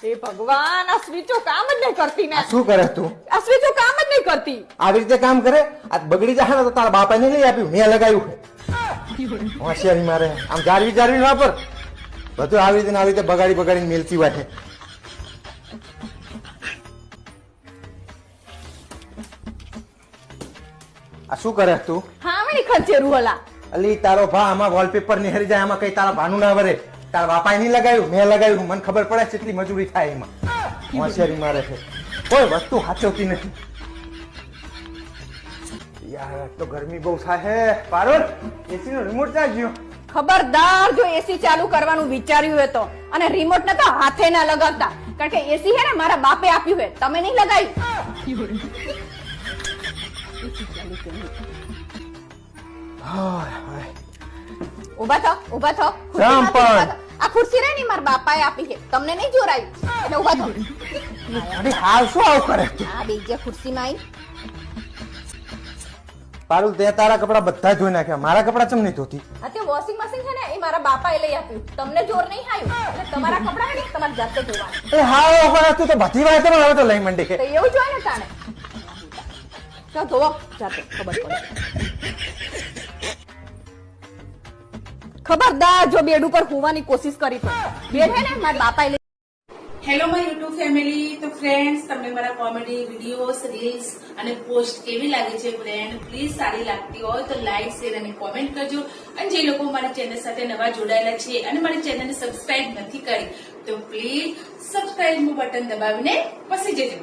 એ ભગવાન, આ સ્વીચો કામ જ નહીં કરતી ને. શું કરે તું? આ સ્વીચો કામ જ નહીં કરતી. આવી રીતે કામ કરે? આ બગડી જાય ને તો તારા બાપા ને લઈ આપ્યું, મેં લગાવ્યું. હોશિયારી મારે આમ જાળવી વાપર. બધું આવી રીતે બગાડીને મેલતી હોય છે. આ શું કરે તું? હા મને ખંચેરું હલા. અલી તારો ભા આમાં વોલપેપર નિહરી જાય, આમાં કઈ તારા ભાનું ના વરે. તારા બાપાએ નહીં લગાવ્યું, મેં લગાવ્યું. મને ખબર પડે કેટલી મજૂરી થાય એમાં. હોશિયારી મારે છે, કોઈ વસ્તુ હાચવતી નથી. યાર તો ગરમી બહુ થાય. પારોલ, એસી નો રિમોટ ક્યાં ગયો? ખબરદાર જો એસી ચાલુ કરવાનું વિચાર્યું હોય તો, અને રિમોટ ને તો હાથે ના લગાવતા, કારણ કે એસી હે ને મારા બાપે આપ્યું હે, તમે નહીં લગાવ્યું. ઉભા થો. રામ પણ. આ ખુરશી રે ની મારા બાપાએ આપી છે, તમને નહીં જોરાયું એટલે ઉભા થો. અરે હાલ શું આવું કરે? આ બીજા ખુરશીમાં આવી. પારુલ, તે તારા કપડા બધા ધોઈ નાખ્યા, મારા કપડા ચમ નહીં ધોતી? અત્યારે વોશિંગ મશીન છે ને એ મારા બાપાએ લઈ આપ્યું, તમને જોર નહીં આવ્યું એટલે તમારા કપડા ને તમારે જાતે ધોવાના. એ હા તું તો બધી વાત હવે તો લઈ મંડી છે. તો એવું જ હોય ને તાણે. તો ધોવો જાતે, ખબર પડે. ખબરદાર જો બેડ ઉપર હોવાની કોશિશ કરી તો બેડ હે ને મારા બાપાએ લઈ. Hello my YouTube family. તો ફ્રેન્ડ્સ, તમને મારા કોમેડી વિડીયોઝ, રીલ્સ અને પોસ્ટ કેવી લાગે છે ફ્રેન્ડ? પ્લીઝ સારી લાગતી હોય તો લાઈક, શેર અને કોમેન્ટ કરજો. અને જે લોકો મારી ચેનલ સાથે નવા જોડાયેલા છે અને મારી ચેનલને સબસ્ક્રાઇબ નથી કરી તો પ્લીઝ સબસ્ક્રાઇબ નું બટન દબાવીને પછી જજો.